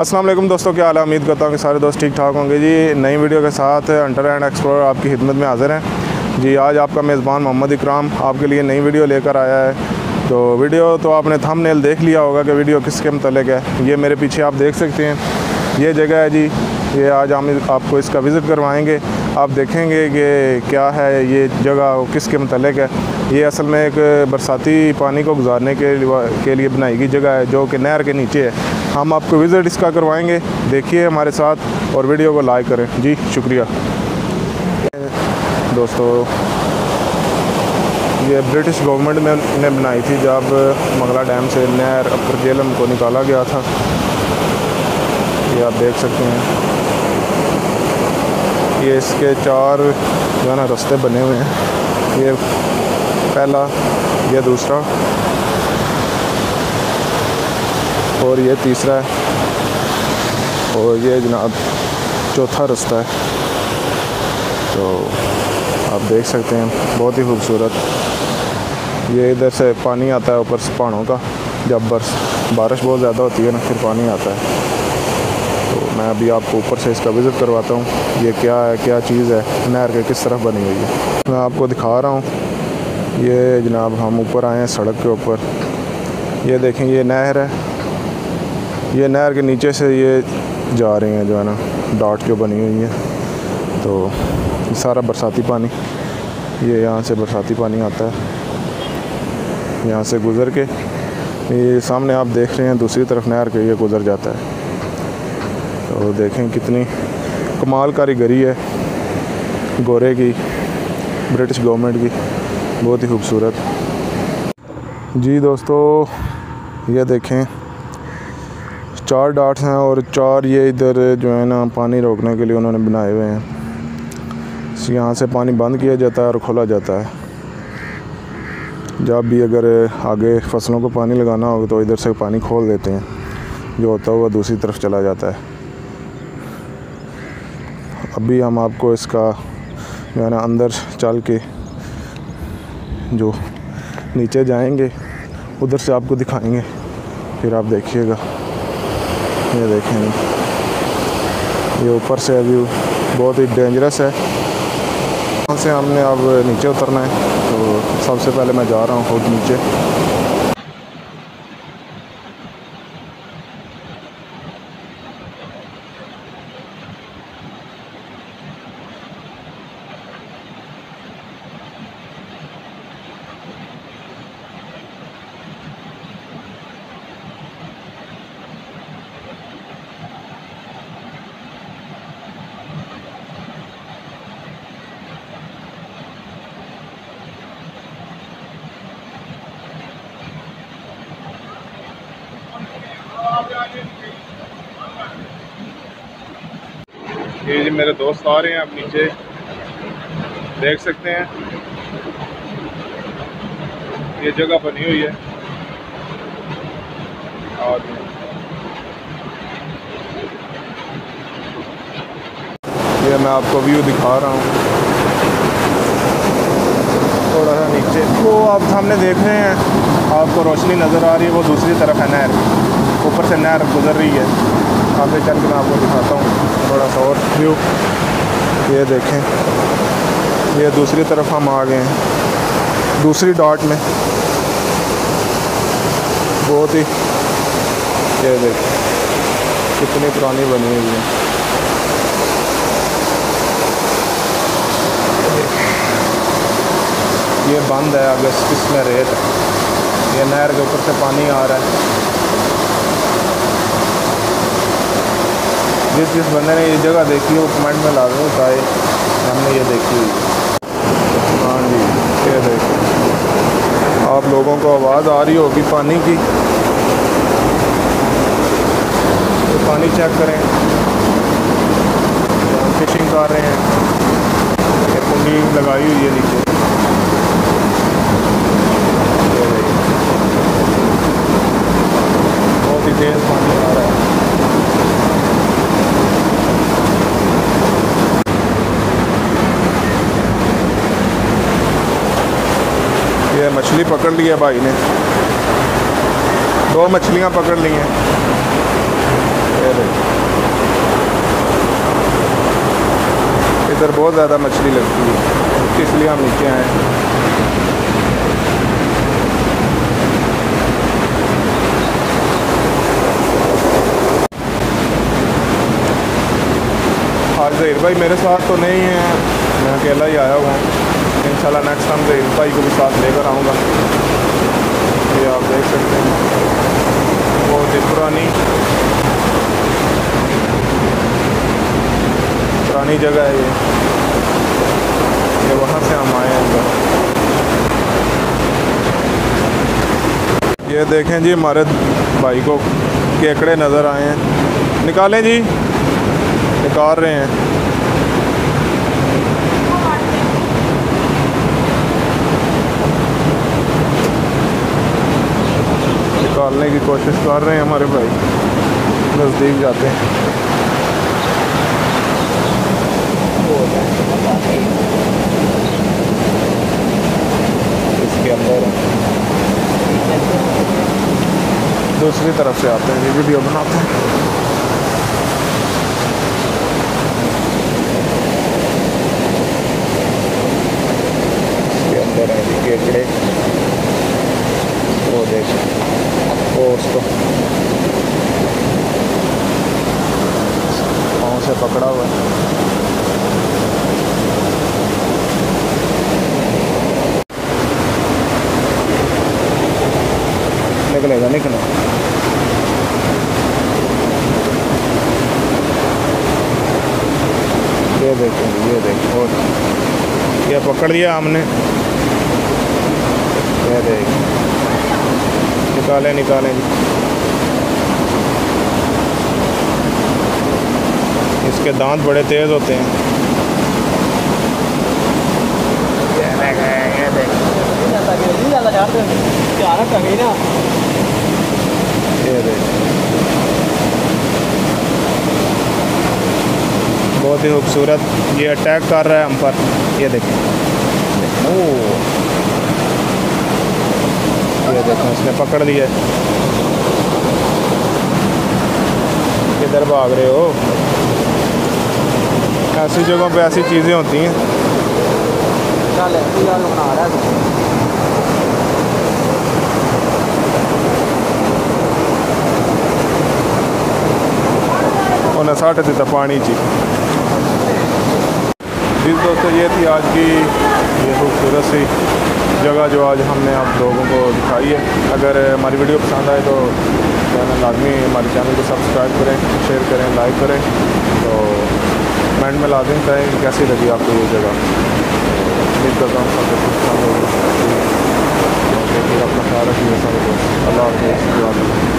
अस्सलाम वालेकुम दोस्तों, क्या हाल है। उम्मीद करता हूँ कि सारे दोस्त ठीक ठाक होंगे जी। नई वीडियो के साथ हंटर एंड एक्सप्लोरर आपकी खिदमत में हाज़िर हैं जी। आज आपका मेज़बान मोहम्मद इकराम आपके लिए नई वीडियो लेकर आया है। तो वीडियो तो आपने थंबनेल देख लिया होगा कि वीडियो किसके मुतल्लिक है। ये मेरे पीछे आप देख सकते हैं, ये जगह है जी। ये आज हम आपको इसका विज़िट करवाएंगे। आप देखेंगे कि क्या है ये जगह, किसके मुतल्लिक है। ये असल में एक बरसाती पानी को गुजारने के लिए बनाई गई जगह है, जो कि नहर के नीचे है। हम आपको विज़िट इसका करवाएंगे, देखिए हमारे साथ और वीडियो को लाइक करें जी। शुक्रिया दोस्तों। ये ब्रिटिश गवर्नमेंट ने बनाई थी जब मंगला डैम से नहर अपर जेलम को निकाला गया था। ये आप देख सकते हैं, ये इसके चार जो है ना रास्ते बने हुए हैं। ये पहला, ये दूसरा और ये तीसरा है, और ये जनाब चौथा रास्ता है। तो आप देख सकते हैं, बहुत ही खूबसूरत। ये इधर से पानी आता है ऊपर से पहाड़ों का, जब बारिश बहुत ज़्यादा होती है ना, फिर पानी आता है। तो मैं अभी आपको ऊपर से इसका विज़िट करवाता हूँ। ये क्या है, क्या चीज़ है, नहर के किस तरफ बनी हुई है, मैं आपको दिखा रहा हूँ। ये जनाब हम ऊपर आए हैं सड़क के ऊपर। ये देखें, ये नहर है। ये नहर के नीचे से ये जा रही हैं जो है ना डॉट जो बनी हुई है। तो ये सारा बरसाती पानी, ये यहाँ से बरसाती पानी आता है, यहाँ से गुज़र के ये सामने आप देख रहे हैं दूसरी तरफ नहर के ये गुज़र जाता है। तो देखें कितनी कमाल कारीगरी है गोरे की, ब्रिटिश गवर्नमेंट की, बहुत ही खूबसूरत जी। दोस्तों ये देखें, 4 डॉट्स हैं और 4 ये इधर जो है ना पानी रोकने के लिए उन्होंने बनाए हुए हैं। यहाँ से पानी बंद किया जाता है और खोला जाता है। जब भी अगर आगे फसलों को पानी लगाना होगा तो इधर से पानी खोल देते हैं, जो होता हुआ दूसरी तरफ चला जाता है। अभी हम आपको इसका जो है ना अंदर चल के जो नीचे जाएंगे उधर से आपको दिखाएंगे, फिर आप देखिएगा। ये देखें, ये ऊपर से व्यू बहुत ही डेंजरस है। यहाँ से हमने अब नीचे उतरना है। तो सबसे पहले मैं जा रहा हूँ खुद नीचे। ये जी मेरे दोस्त आ रहे हैं, आप नीचे देख सकते हैं। ये जगह बनी हुई है और ये मैं आपको व्यू दिखा रहा हूँ। थोड़ा सा नीचे वो आप सामने देख रहे हैं, आपको रोशनी नज़र आ रही है, वो दूसरी तरफ है नहर। ऊपर से नहर गुजर रही है। आगे चल के मैं आपको दिखाता हूँ थोड़ा सा और व्यू। ये देखें, ये दूसरी तरफ हम आ गए हैं, दूसरी डॉट में। बहुत ही, ये देखें कितनी पुरानी बनी हुई है। ये बंद है, आगे इसमें रेत है। ये नहर के ऊपर से पानी आ रहा है। जिस बंदे ने ये जगह देखी है वो कमेंट में लाजमी बताए हमने ये देखी हुई। हाँ जी, ये देखिए, आप लोगों को आवाज़ आ रही होगी पानी की। तो पानी चेक करें, हम फिशिंग कर रहे हैं। ये कुंडी लगाई हुई है नीचे। बहुत ही तेज़ पानी आ रहा है। ये मछली पकड़ ली है भाई ने, 2 मछलियाँ पकड़ ली हैं। ये ये देखो, इधर बहुत ज़्यादा मछली लगती है, इसलिए हम नीचे आए हैं। आज ज़हीर भाई मेरे साथ तो नहीं है, मैं अकेला ही आया हुआ हूँ। इंशाल्लाह नेक्स्ट टाइम ज़हीर भाई को भी साथ लेकर आऊँगा। ये आप देख सकते हैं बहुत ही पुरानी जगह है ये वहाँ से हम आए हैं अंदर। ये देखें जी, हमारे भाई को केकड़े नज़र आए हैं, निकालें जी, निकाल रहे हैं। निकालने की कोशिश कर रहे हैं हमारे भाई, नज़दीक जाते हैं। इसके अंदर दूसरी तरफ से आते हैं, वीडियो बनाते हैं। इसके अंदर है केकड़े, वो देख, वो उसको पाँव से पकड़ा हुआ है। निकलेगा निकलेगा। ये देखें, ये देखें, और ये पकड़ लिया हमने। ये देख, निकालें निकालें जी। इसके दांत बड़े तेज़ होते हैं। ये देख, बहुत ही खूबसूरत, ये अटैक कर रहा है हम पर। ये देखें, ये देखें, उसने पकड़ लिया। किधर भाग रहे हो? ऐसी जगहों पे ऐसी चीज़ें होती हैं। उन्हें साठ दिता पानी जी। जी दोस्तों, ये थी आज की ये खूबसूरत सी जगह जो आज हमने आप लोगों को दिखाई है। अगर हमारी वीडियो पसंद आए तो लाजमी हमारे चैनल को सब्सक्राइब करें, शेयर करें, लाइक करें। तो कमेंट में लाजमी करें कि कैसी लगी आपको ये जगह। उम्मीद करता हूँ सब कुछ पसंद होगी। अपना ख्याल रखिए। अल्लाह हाफ़िज़।